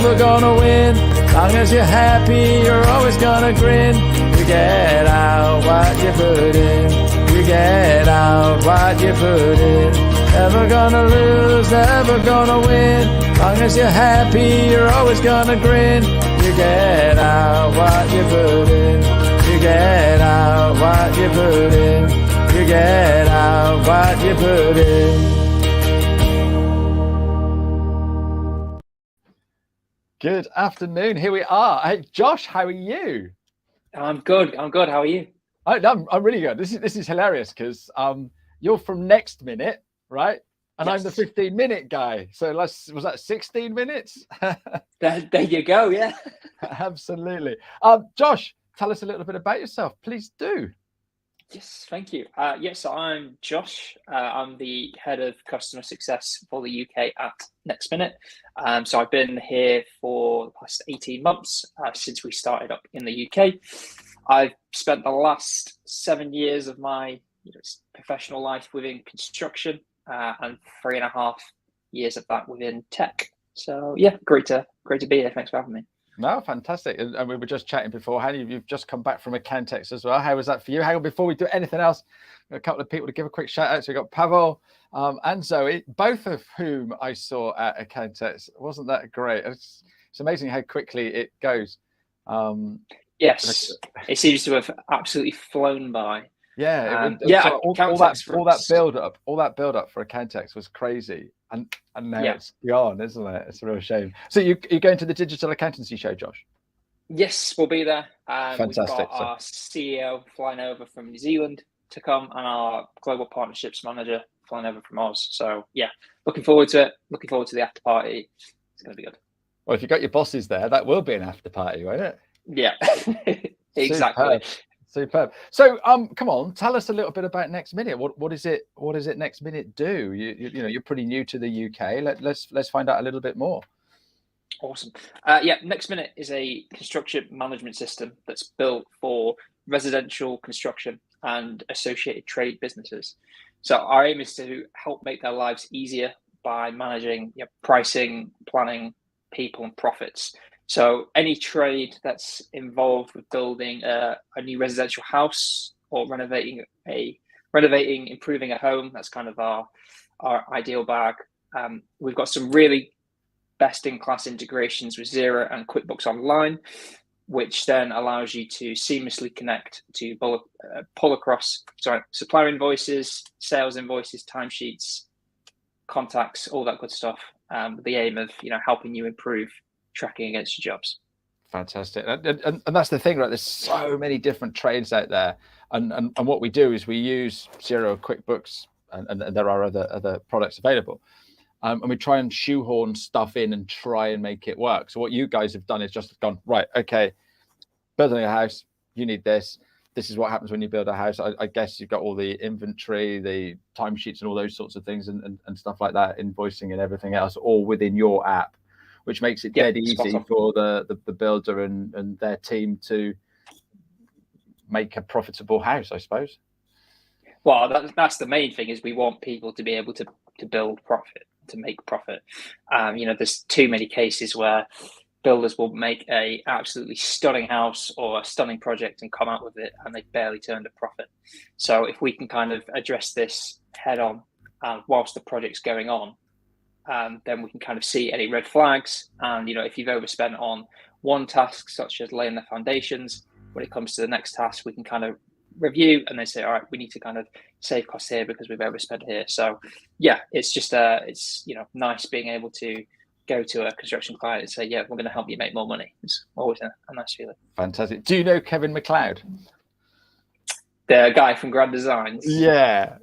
never gonna win. Long as you're happy, you're always gonna grin. You get out what you put in. You get out what you put in. Never gonna lose, never gonna win. Long as you're happy, you're always gonna grin. You get out what you put in. You get out what you put in. You get out what you put in. Good afternoon. Here we are. Hey, Josh, how are you? I'm good. I'm good. How are you? I'm really good. This is hilarious because you're from Nextminute, right? And Yes. I'm the 15-minute guy. So was that 16 minutes? There you go. Yeah. Absolutely. Josh, tell us a little bit about yourself. Please do. Yes. Thank you. Yes, I'm Josh. I'm the head of customer success for the UK at Nextminute. So I've been here for the past 18 months since we started up in the UK. I've spent the last 7 years of my professional life within construction and 3.5 years of that within tech. So yeah, great to be here. Thanks for having me. No, fantastic. And we were just chatting beforehand. You've just come back from Accountants as well. How was that for you? Hang on, before we do anything else, a couple of people to give a quick shout out. So we got Pavel and Zoe, both of whom I saw at Accountants. Wasn't that great? It's amazing how quickly it goes. Yes, it seems to have absolutely flown by. All that build up for Accountants was crazy, and now it's gone, isn't it? It's a real shame. So you're going to the digital accountancy show, Josh? Yes, we'll be there. Fantastic. We've got our CEO flying over from New Zealand to come, and our global partnerships manager flying over from Oz. So yeah, looking forward to it. Looking forward to the after party. It's going to be good. Well, if you've got your bosses there, that will be an after party, won't it? Yeah, exactly. Superb. So, come on, tell us a little bit about Nextminute. What is it? What does it Nextminute do? You're pretty new to the UK. Let's find out a little bit more. Awesome. Nextminute is a construction management system that's built for residential construction and associated trade businesses. So our aim is to help make their lives easier by managing pricing, planning, people, and profits. So any trade that's involved with building a new residential house or renovating, improving a home, that's kind of our ideal bag. We've got some really best-in-class integrations with Xero and QuickBooks Online, which then allows you to seamlessly connect to pull across supplier invoices, sales invoices, timesheets, contacts, all that good stuff. With the aim of helping you improve tracking against your jobs. Fantastic. And that's the thing, right? There's so many different trades out there, and what we do is we use Xero, QuickBooks, and there are other products available, and we try and shoehorn stuff in and try and make it work. So what you guys have done is just gone, right, okay, building a house, you need this is what happens when you build a house. I guess you've got all the inventory, the timesheets, and all those sorts of things, and stuff like that, invoicing and everything else, all within your app, which makes it dead easy for the builder and their team to make a profitable house, I suppose. Well, that's the main thing, is we want people to be able to build profit, to make profit. There's too many cases where builders will make a absolutely stunning house or a stunning project and come out with it and they barely turned a profit. So if we can kind of address this head on whilst the project's going on, then we can kind of see any red flags. And, if you've overspent on one task, such as laying the foundations, when it comes to the next task, we can kind of review and then say, all right, we need to kind of save costs here because we've overspent here. So yeah, it's just, it's, nice being able to go to a construction client and say, yeah, we're going to help you make more money. It's always a nice feeling. Fantastic. Do you know Kevin McLeod? The guy from Grand Designs. Yeah.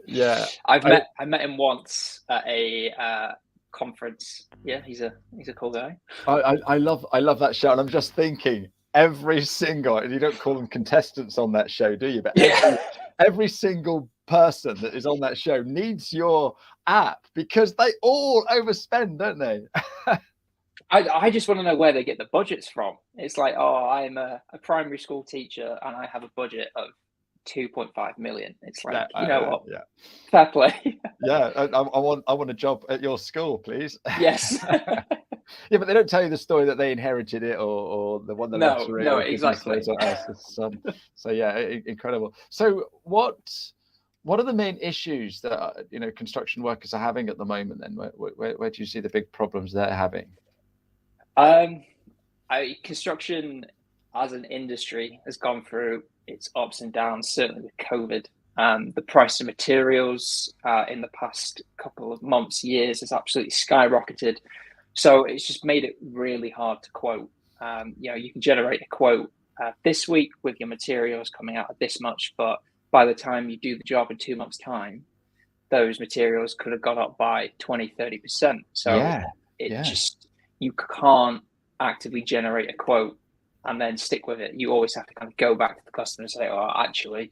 I met him once at a conference. Yeah, he's a cool guy. I love that show, and I'm just thinking every single, and you don't call them contestants on that show, do you? But every single person that is on that show needs your app because they all overspend, don't they? I just want to know where they get the budgets from. It's like, oh, I'm a primary school teacher and I have a budget of 2.5 million. It's like, what? Yeah. Fair play. Yeah, I want a job at your school, please. Yes. Yeah, but they don't tell you the story that they inherited it, or they won the lottery. No, or exactly. So yeah, incredible. So what are the main issues that construction workers are having at the moment? Then, where do you see the big problems they're having? Construction as an industry has gone through its ups and downs, certainly with COVID. The price of materials in the past couple of months, years, has absolutely skyrocketed. So it's just made it really hard to quote. You can generate a quote this week with your materials coming out at this much, but by the time you do the job in 2 months' time, those materials could have gone up by 20, 30%. So just, you can't actively generate a quote and then stick with it. You always have to kind of go back to the customer and say, oh, actually,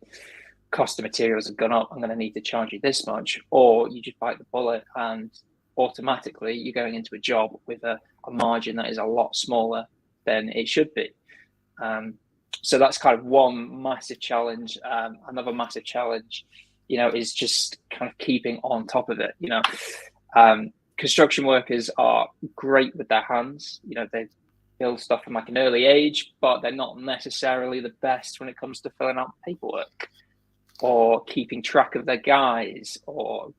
cost of materials have gone up. I'm going to need to charge you this much. Or you just bite the bullet and automatically you're going into a job with a margin that is a lot smaller than it should be. So that's kind of one massive challenge. Another massive challenge, is just kind of keeping on top of it. Construction workers are great with their hands. They build stuff from like an early age, but they're not necessarily the best when it comes to filling out paperwork or keeping track of their guys or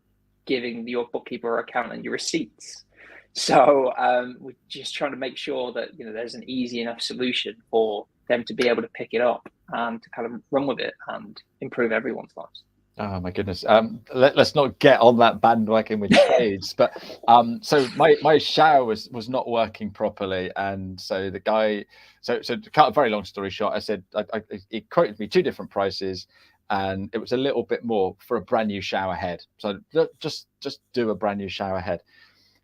giving your bookkeeper or accountant your receipts. So we're just trying to make sure that there's an easy enough solution for them to be able to pick it up and to kind of run with it and improve everyone's lives. Oh my goodness. Let's not get on that bandwagon with trades, but so my shower was not working properly, and so the guy, so to cut a very long story short, I said he quoted me 2 different prices, and it was a little bit more for a brand new shower head. So just do a brand new shower head.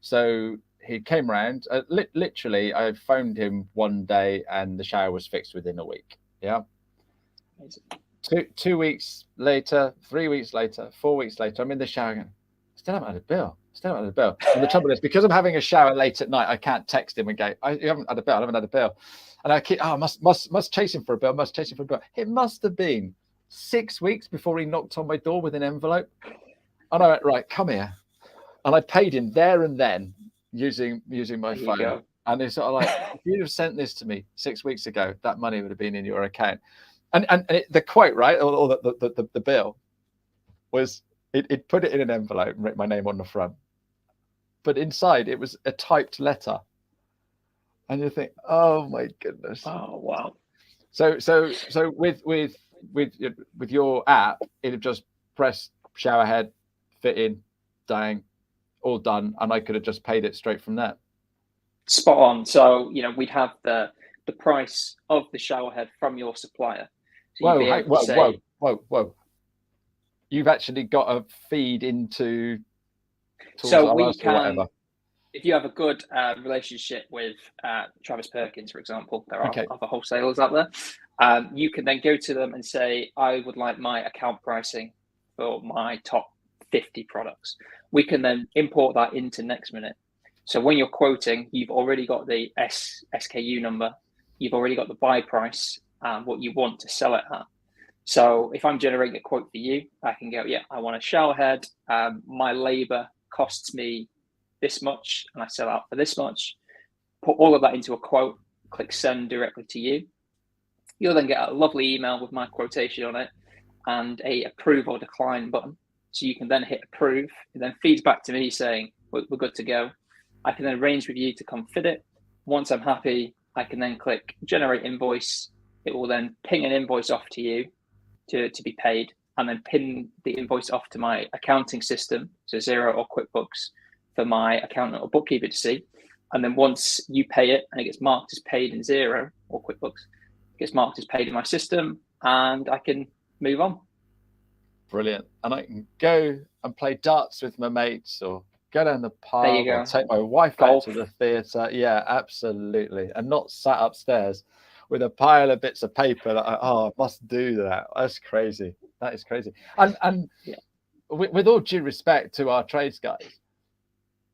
So he came around. Literally, I phoned him one day, and the shower was fixed within a week. Yeah. Amazing. 2 weeks later, 3 weeks later, 4 weeks later, I'm in the shower again. Still haven't had a bill. And the trouble is, because I'm having a shower late at night, I can't text him and go, you haven't had a bill. I haven't had a bill. And I keep, must chase him for a bill. It must have been 6 weeks before he knocked on my door with an envelope. And I went, right, come here. And I paid him there and then using my phone. And it's sort of like, if you'd have sent this to me 6 weeks ago, that money would have been in your account. And the quote, right, or the bill was, it put it in an envelope and wrote my name on the front, but inside it was a typed letter. And you think, oh my goodness. Oh wow. So with your app, it'd just press shower head, fit in, dang, all done, and I could have just paid it straight from there. Spot on. So we'd have the price of the shower head from your supplier. So Whoa. You've actually got a feed into tools. So we can, if you have a good relationship with Travis Perkins, for example, there are other wholesalers out there. You can then go to them and say, I would like my account pricing for my top 50 products. We can then import that into Nextminute. So when you're quoting, you've already got the SKU number, you've already got the buy price, what you want to sell it at. So if I'm generating a quote for you, I can go, yeah, I want a shower head. My labor costs me this much, and I sell out for this much. Put all of that into a quote, click send directly to you. You'll then get a lovely email with my quotation on it and a approve or decline button. So you can then hit approve. It then feeds back to me saying, we're good to go. I can then arrange with you to come fit it. Once I'm happy, I can then click generate invoice. It will then ping an invoice off to you to be paid, and then pin the invoice off to my accounting system, so Xero or QuickBooks, for my accountant or bookkeeper to see. And then once you pay it and it gets marked as paid in Xero or QuickBooks, it gets marked as paid in my system, and I can move on. Brilliant. And I can go and play darts with my mates, or go down the pub, or take my wife out to the theatre. Yeah, absolutely. And not sat upstairs with a pile of bits of paper that I must do that. That's crazy. That is crazy. And with all due respect to our trades guys,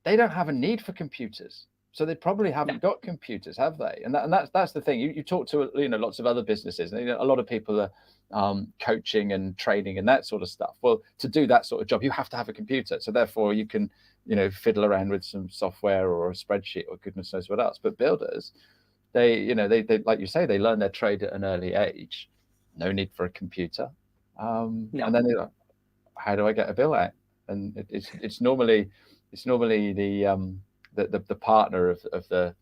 they don't have a need for computers. So they probably haven't got computers, have they? And that's the thing. You talk to lots of other businesses, and a lot of people are coaching and training and that sort of stuff. Well, to do that sort of job, you have to have a computer. So therefore, you can fiddle around with some software or a spreadsheet or goodness knows what else. But builders, they like you say, they learn their trade at an early age. No need for a computer. No. And then they're like, how do I get a bill out? And it's normally the partner of the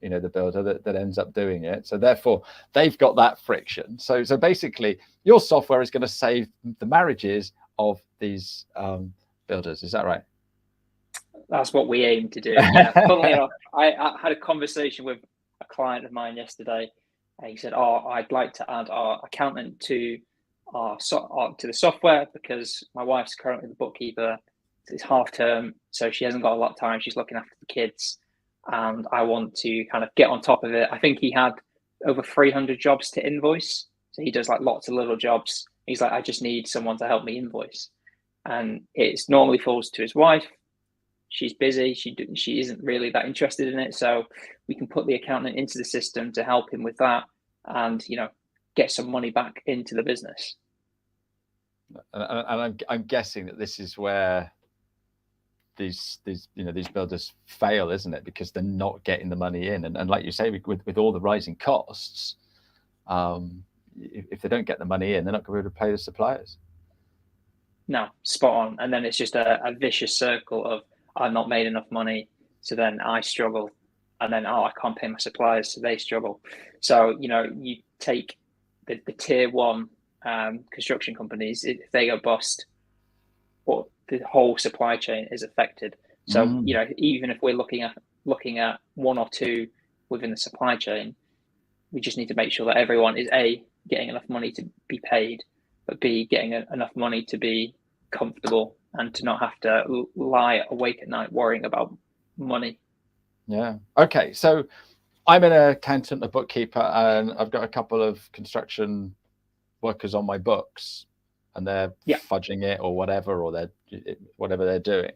the builder that ends up doing it. So therefore they've got that friction. So basically your software is going to save the marriages of these builders. Is that right? That's what we aim to do. Yeah. Funnily enough, I had a conversation with a client of mine yesterday. And he said, "Oh, I'd like to add our accountant to to the software because my wife's currently the bookkeeper. It's half term, so she hasn't got a lot of time. She's looking after the kids, and I want to kind of get on top of it." I think he had over 300 jobs to invoice, so he does like lots of little jobs. He's like, "I just need someone to help me invoice," and it normally falls to his wife. She's busy. She isn't really that interested in it, so we can put the accountant into the system to help him with that, and get some money back into the business. And I'm guessing that this is where these builders fail, isn't it? Because they're not getting the money in, and like you say, with all the rising costs, if they don't get the money in, they're not going to be able to pay the suppliers. No, spot on. And then it's just a vicious circle of, I've not made enough money, so then I struggle, and then I can't pay my suppliers, so they struggle. So you take the tier one construction companies, if they go bust, well, the whole supply chain is affected. So even if we're looking at one or two within the supply chain, we just need to make sure that everyone is A, getting enough money to be paid, but B, getting enough money to be comfortable and to not have to lie awake at night worrying about money. Yeah. Okay. So I'm an accountant, a bookkeeper, and I've got a couple of construction workers on my books, and they're fudging it or whatever, or whatever they're doing.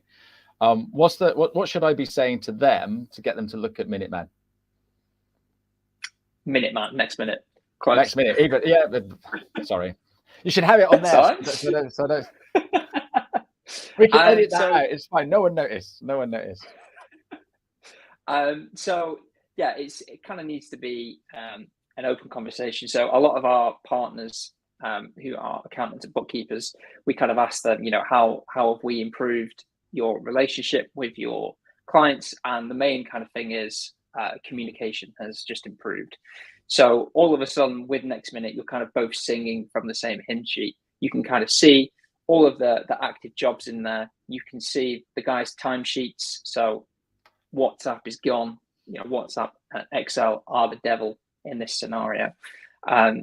What should I be saying to them to get them to look at Minuteman? Minuteman, Nextminute. Close. Nextminute, even sorry. You should have it on there. So we can edit that out. It's fine. No one noticed. So yeah, it kind of needs to be an open conversation. So a lot of our partners who are accountants and bookkeepers, we kind of ask them, how have we improved your relationship with your clients? And the main kind of thing is communication has just improved. So all of a sudden with Nextminute, you're kind of both singing from the same hymn sheet. You can kind of see all of the active jobs in there. You can see the guys' timesheets. So WhatsApp is gone. WhatsApp and Excel are the devil in this scenario.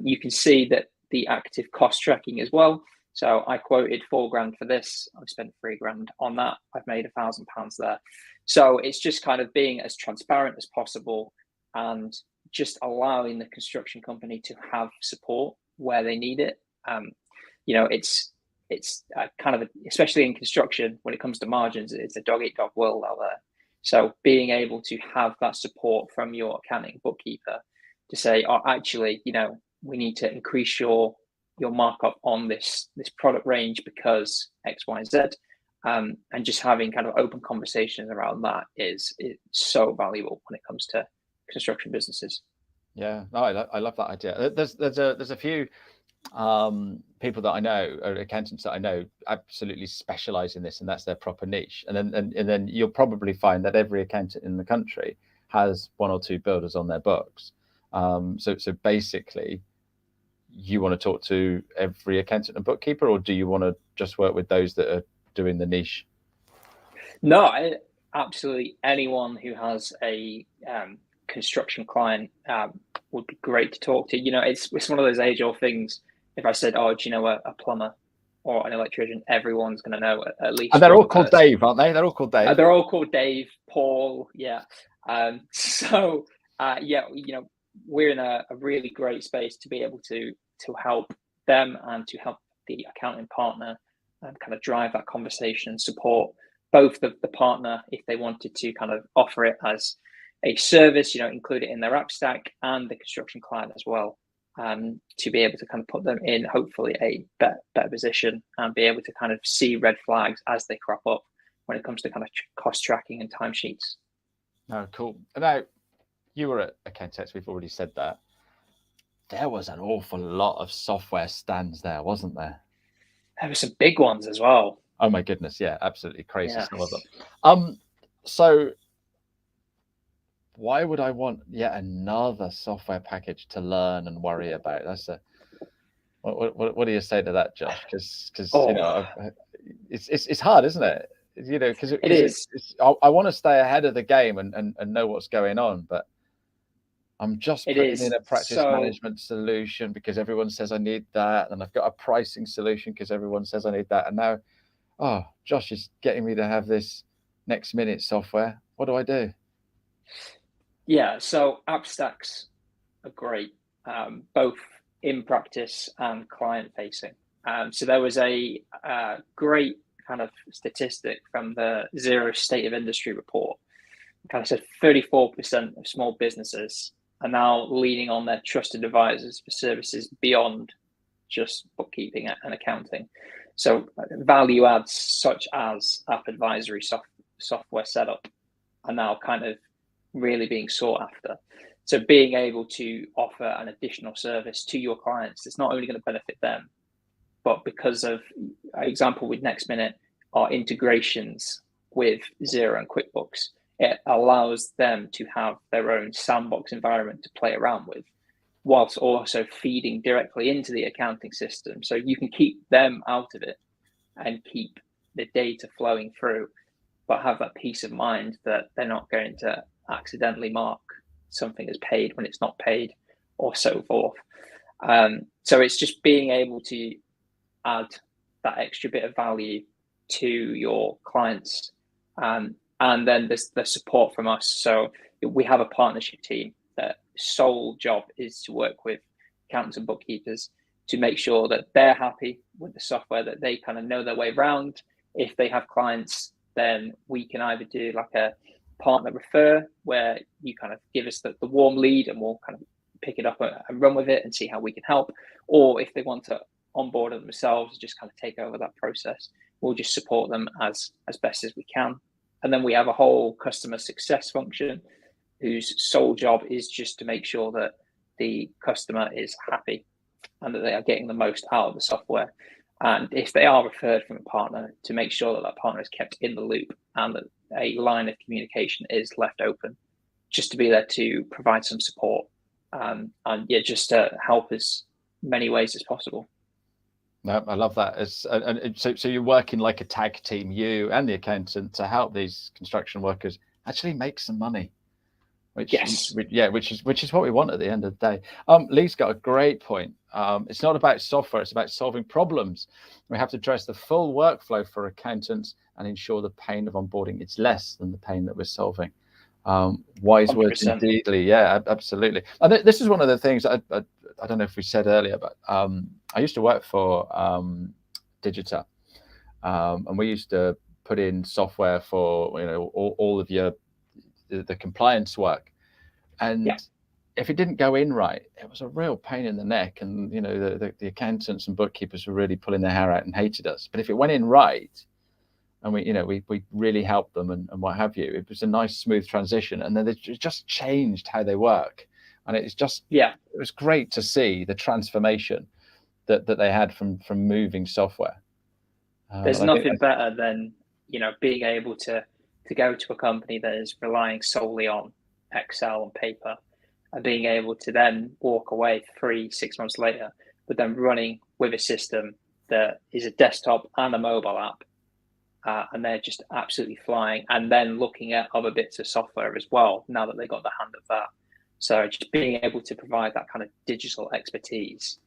You can see that the active cost tracking as well. So I quoted $4,000 for this. I've spent $3,000 on that. I've made £1,000 there. So it's just kind of being as transparent as possible and just allowing the construction company to have support where they need it. It's kind of, especially in construction, when it comes to margins, it's a dog-eat-dog world out there. So being able to have that support from your accounting bookkeeper to say, actually, we need to increase your markup on this product range because X, Y, Z, and just having kind of open conversations around that is so valuable when it comes to construction businesses. Yeah, no, I love that idea. There's a few people that I know, or accountants that I know, absolutely specialize in this, and that's their proper niche. And then you'll probably find that every accountant in the country has one or two builders on their books. So basically, you want to talk to every accountant and bookkeeper, or do you want to just work with those that are doing the niche? No, absolutely anyone who has a construction client would be great to talk to. It's one of those age-old things. If I said, "Oh, do you know a plumber or an electrician?" Everyone's going to know at least. And they're all called Dave, aren't they? They're all called Dave. They're all called Dave, Paul. Yeah. We're in a really great space to be able to help them and to help the accounting partner and kind of drive that conversation and support both the partner if they wanted to kind of offer it as a service, include it in their app stack, and the construction client as well, to be able to kind of put them in hopefully a better position and be able to kind of see red flags as they crop up when it comes to kind of cost tracking and timesheets. Oh, cool. Now, you were at Accountants, we've already said that. There was an awful lot of software stands there, wasn't there? There were some big ones as well. Oh my goodness, yeah, absolutely crazy, Yeah. some of them. So why would I want yet another software package to learn and worry about? That's a what do you say to that, Josh? Because you know, it's hard, isn't it? You know, because It is. I want to stay ahead of the game and know what's going on, but I'm just putting in a practice management solution because everyone says I need that, and I've got a pricing solution because everyone says I need that, and now, oh, Josh is getting me to have this Nextminute software. What do I do? Yeah, so app stacks are great, both in practice and client facing. So there was a great kind of statistic from the Zero State of Industry report. Kind of said 34% of small businesses are now leaning on their trusted advisors for services beyond just bookkeeping and accounting. So value adds such as app advisory software setup are now kind of really being sought after. So being able to offer an additional service to your clients, it's not only going to benefit them, but because of, example with Nextminute, our integrations with Xero and QuickBooks, it allows them to have their own sandbox environment to play around with, whilst also feeding directly into the accounting system. So you can keep them out of it and keep the data flowing through, but have that peace of mind that they're not going to accidentally mark something as paid when it's not paid, or so forth. So it's just being able to add that extra bit of value to your clients. And then there's the support from us. So we have a partnership team that sole job is to work with accountants and bookkeepers to make sure that they're happy with the software, that they kind of know their way around. If they have clients, then we can either do like a partner refer, where you kind of give us the warm lead and we'll kind of pick it up and run with it and see how we can help. Or if they want to onboard it themselves, just kind of take over that process, we'll just support them as best as we can. And then we have a whole customer success function whose sole job is just to make sure that the customer is happy and that they are getting the most out of the software. And if they are referred from a partner, to make sure that that partner is kept in the loop and that a line of communication is left open, just to be there to provide some support and yeah, just to help as many ways as possible. No, I love that. So you're working like a tag team, you and the accountant, to help these construction workers actually make some money. Which is what we want at the end of the day. Lee's got a great point. It's not about software, it's about solving problems. We have to address the full workflow for accountants and ensure the pain of onboarding is less than the pain that we're solving. Wise 100%. Words indeed, Lee. Yeah, absolutely. And this is one of the things I don't know if we said earlier, but I used to work for Digita, and we used to put in software for all of the compliance work, and if it didn't go in right, it was a real pain in the neck, and the accountants and bookkeepers were really pulling their hair out and hated us. But if it went in right, and we really helped them and what have you, it was a nice smooth transition, and then it just changed how they work, and it's just it was great to see the transformation that they had from moving software. There's nothing better than being able to go to a company that is relying solely on Excel and paper, and being able to then walk away 3-6 months later, but then running with a system that is a desktop and a mobile app, and they're just absolutely flying, and then looking at other bits of software as well now that they got the hand of that. So just being able to provide that kind of digital expertise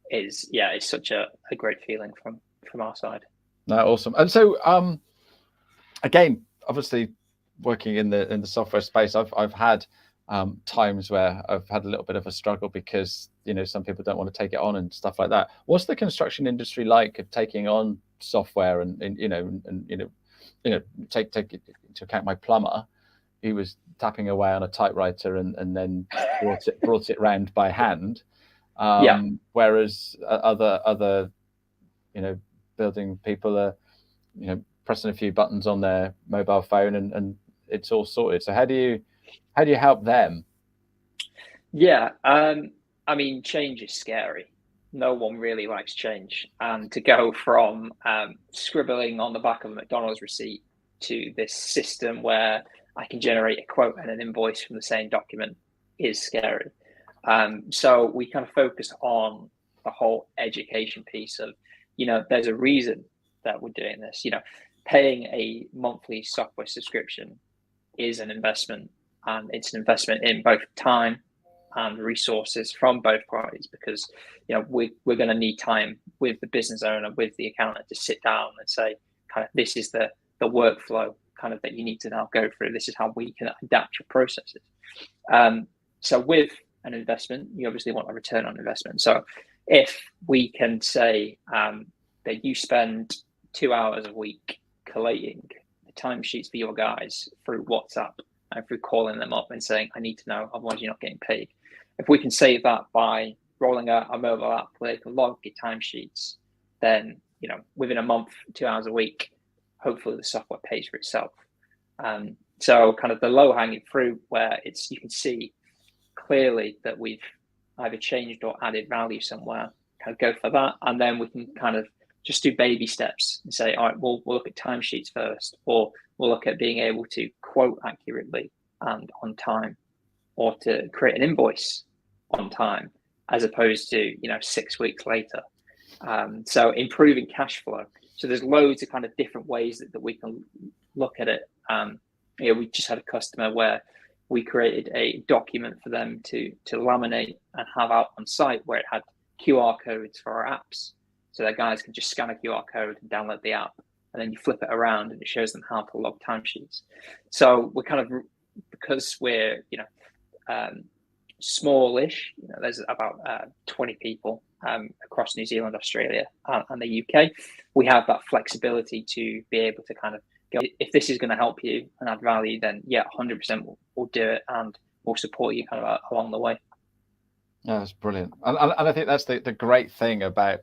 is it's such a great feeling from our side. No, awesome. And so again, obviously working in the software space, I've had times where I've had a little bit of a struggle because some people don't want to take it on and stuff like that. What's the construction industry like of taking on software and take into account my plumber? He was tapping away on a typewriter and then brought it round by hand. Whereas other building people are pressing a few buttons on their mobile phone and it's all sorted. So how do you help them? Yeah, I mean, change is scary. No one really likes change, and to go from scribbling on the back of a McDonald's receipt to this system where I can generate a quote and an invoice from the same document is scary. So we kind of focus on the whole education piece of, there's a reason that we're doing this. Paying a monthly software subscription is an investment, and it's an investment in both time and resources from both parties, because we're going to need time with the business owner, with the accountant, to sit down and say, kind of, this is the workflow kind of that you need to now go through. This is how we can adapt your processes. So with an investment, you obviously want a return on investment. So if we can say that you spend 2 hours a week collating the timesheets for your guys through WhatsApp and through calling them up and saying, I need to know, otherwise you're not getting paid. If we can save that by rolling out a mobile app where they can log your timesheets, then within a month, 2 hours a week, hopefully the software pays for itself. So kind of the low hanging fruit where you can see clearly that we've either changed or added value somewhere, kind of go for that, and then we can kind of just do baby steps and say, all right, we'll look at timesheets first, or we'll look at being able to quote accurately and on time, or to create an invoice on time, as opposed to 6 weeks later. So improving cash flow. So there's loads of kind of different ways that we can look at it. We just had a customer where we created a document for them to laminate and have out on site, where it had QR codes for our apps. So that guys can just scan a QR code and download the app, and then you flip it around and it shows them how to log timesheets. So we're kind of, because we're smallish, there's about 20 people across New Zealand, Australia, and the UK. We have that flexibility to be able to kind of go, if this is going to help you and add value, then 100% we'll do it, and we'll support you kind of along the way. Yeah, that's brilliant. And I think that's the great thing about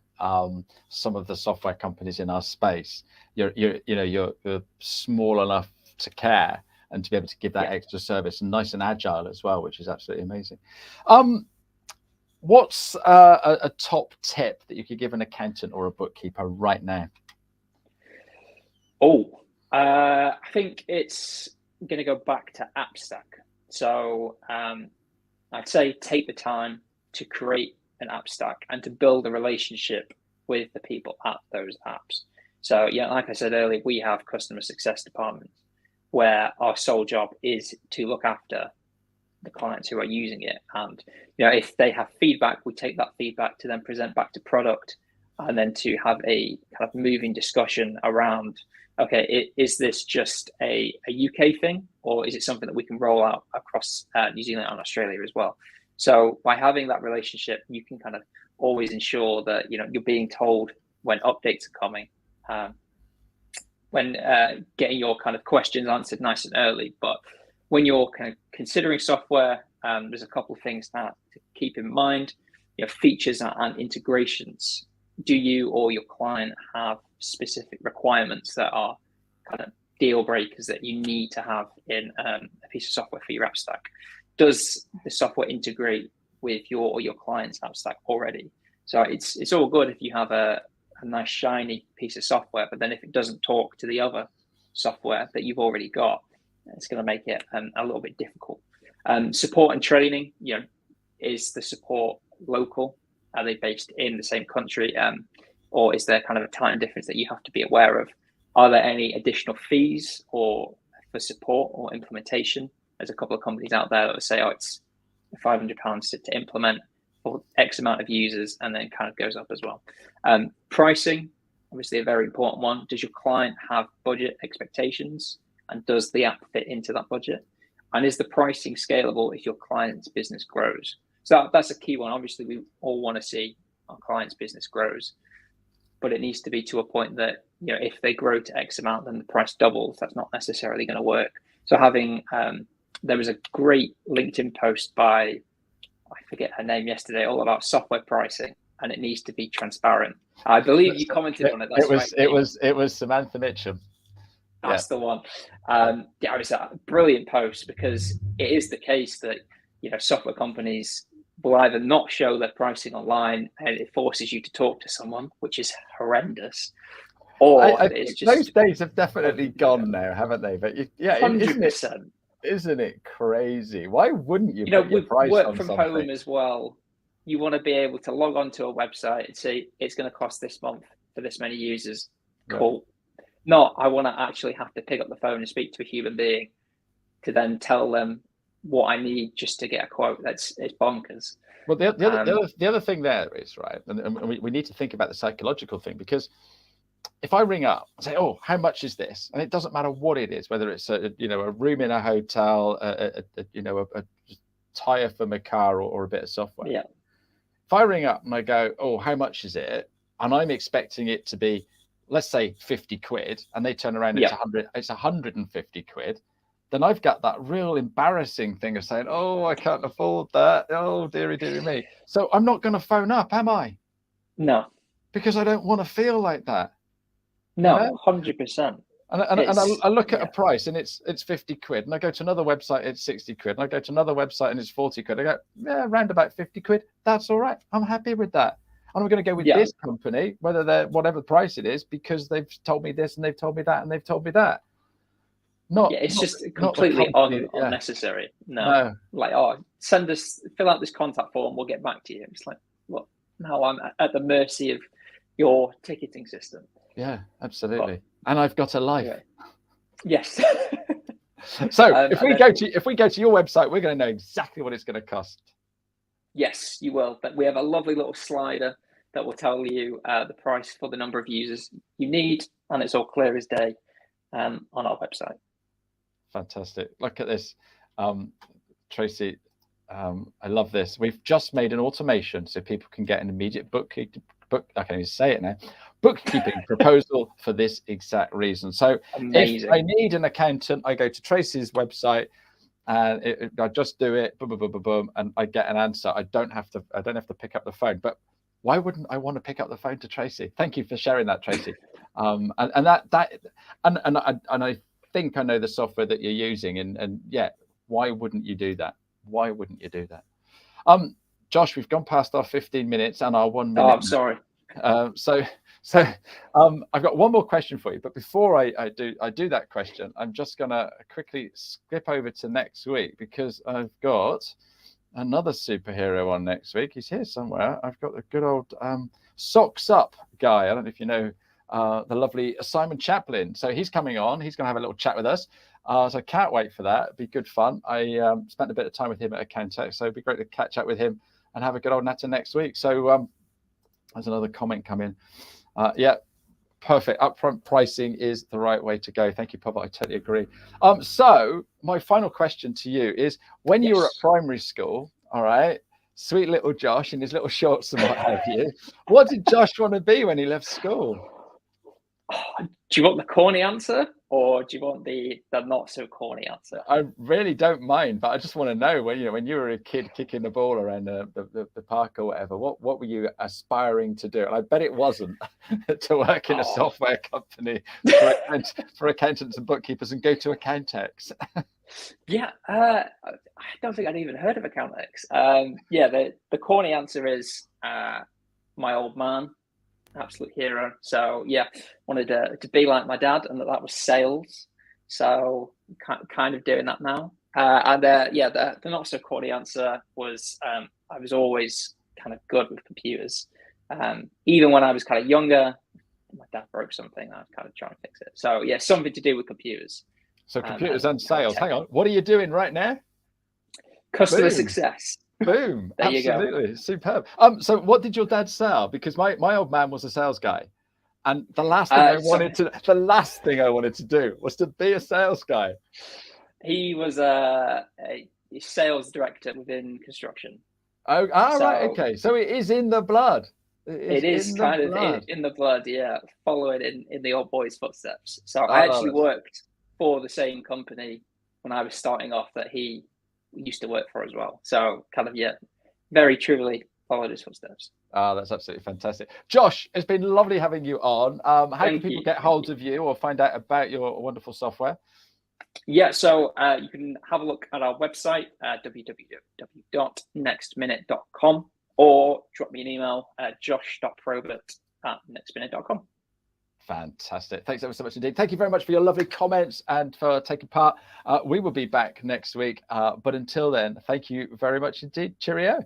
some of the software companies in our space. You're small enough to care and to be able to give that extra service, and nice and agile as well, which is absolutely amazing. What's a top tip that you could give an accountant or a bookkeeper right now? I think it's going to go back to app stack. So I'd say take the time to create an app stack and to build a relationship with the people at those apps. So like I said earlier, we have customer success departments where our sole job is to look after the clients who are using it. And if they have feedback, we take that feedback to then present back to product, and then to have a kind of moving discussion around, okay, is this just a UK thing, or is it something that we can roll out across New Zealand and Australia as well? So by having that relationship, you can kind of always ensure that you're being told when updates are coming, when getting your kind of questions answered nice and early. But when you're kind of considering software, there's a couple of things to keep in mind. Features and integrations. Do you or your client have specific requirements that are kind of deal breakers that you need to have in a piece of software for your app stack? Does the software integrate with your or your client's app stack already? So it's all good if you have a nice shiny piece of software, but then if it doesn't talk to the other software that you've already got, it's going to make it a little bit difficult. Support and training, is the support local? Are they based in the same country? Or is there kind of a time difference that you have to be aware of? Are there any additional fees or for support or implementation? There's a couple of companies out there that will say, it's £500 to implement for X amount of users, and then kind of goes up as well. Pricing, obviously a very important one. Does your client have budget expectations, and does the app fit into that budget? And is the pricing scalable if your client's business grows? So that's a key one. Obviously, we all want to see our client's business grows, but it needs to be to a point that, if they grow to X amount, then the price doubles. That's not necessarily going to work. So having, there was a great LinkedIn post by, I forget her name yesterday, all about software pricing, and it needs to be transparent. I believe you commented on it. That's it was Samantha Mitchum. That's the one. Yeah, it was a brilliant post, because it is the case that, software companies will either not show their pricing online and it forces you to talk to someone, which is horrendous, or I it's think just those days have definitely gone now, haven't they? But yeah, isn't it? 100%. Isn't it crazy? Why wouldn't you You know, put your with price work on from something? home as well, you want to be able to log on to a website and say it's going to cost this month for this many users. Cool. Yeah. Not I want to actually have to pick up the phone and speak to a human being to then tell them what I need just to get a quote. It's bonkers. Well, the other thing there is, right, and we need to think about the psychological thing, because if I ring up and say, "Oh, how much is this?" and it doesn't matter what it is, whether it's a room in a hotel, a tire for my car, or a bit of software. Yeah. If I ring up and I go, "Oh, how much is it?" and I'm expecting it to be, let's say, 50 quid, and they turn around, it's 150 quid, then I've got that real embarrassing thing of saying, "Oh, I can't afford that. Oh, dearie me." So I'm not going to phone up, am I? No. Because I don't want to feel like that. No, 100%. And I look at a price and it's 50 quid, and I go to another website, it's 60 quid, and I go to another website and it's 40 quid. I go, yeah, around about 50 quid. That's all right. I'm happy with that. And I'm going to go with this company, whether they're whatever price it is, because they've told me this and they've told me that and they've told me that. It's just completely unnecessary. No. Like, fill out this contact form, we'll get back to you. It's like, look, now I'm at the mercy of your ticketing system. Yeah, absolutely. And I've got a life. Anyway. Yes. So if we go to your website, we're going to know exactly what it's going to cost. Yes, you will. But we have a lovely little slider that will tell you the price for the number of users you need, and it's all clear as day on our website. Fantastic. Look at this, Tracy. I love this. We've just made an automation so people can get an immediate bookkeeping proposal for this exact reason. So amazing. If I need an accountant, I go to Tracy's website and I just do it, boom, boom, boom, boom, boom, and I get an answer. I don't have to pick up the phone. But why wouldn't I want to pick up the phone to Tracy? Thank you for sharing that, Tracy. And I think I know the software that you're using, and yeah, why wouldn't you do that? Why wouldn't you do that? Josh, we've gone past our 15 minutes and our 1 minute. Oh, I'm sorry. So I've got one more question for you, but before I do that question, I'm just gonna quickly skip over to next week, because I've got another superhero on next week. He's here somewhere. I've got the good old Socks Up guy. I don't know if you know the lovely Simon Chaplin. So he's coming on. He's going to have a little chat with us. So I can't wait for that. It'll be good fun. I spent a bit of time with him at Accountants, so it'd be great to catch up with him and have a good old natter next week. So there's another comment coming. Yeah, perfect. Upfront pricing is the right way to go. Thank you, Probert. I totally agree. So my final question to you is, when you were at primary school, all right, sweet little Josh in his little shorts and what have you, what did Josh want to be when he left school? Do you want the corny answer, or do you want the not so corny answer? I really don't mind, but I just want to know, when you were a kid kicking the ball around the park or whatever, what were you aspiring to do? And I bet it wasn't to work in a software company for accountants and bookkeepers and go to Accountex. Yeah, I don't think I'd even heard of Accountex. Yeah, the corny answer is my old man. Absolute hero. So yeah, wanted to be like my dad, and that was sales. So kind of doing that now. The not so corny answer was I was always kind of good with computers. Even when I was kind of younger, my dad broke something, I was kind of trying to fix it. So yeah, something to do with computers. So computers and sales. Hang on, what are you doing right now? Customer success. Boom. There Absolutely. You go. Superb. So what did your dad sell? Because my old man was a sales guy, and the last thing I wanted to do was to be a sales guy. He was a sales director within construction. Right, okay. So it is in the blood. It is kind of in the blood, yeah. Following in the old boy's footsteps. So I actually worked for the same company when I was starting off that he used to work for as well. So kind of, yeah, very truly followed his footsteps. Oh, that's absolutely fantastic. Josh, it's been lovely having you on. How can people get hold of you or find out about your wonderful software? Yeah, so you can have a look at our website, www.nextminute.com, or drop me an email at josh.probert@nextminute.com. Fantastic. Thanks ever so much indeed. Thank you very much for your lovely comments and for taking part. We will be back next week. But until then, thank you very much indeed. Cheerio.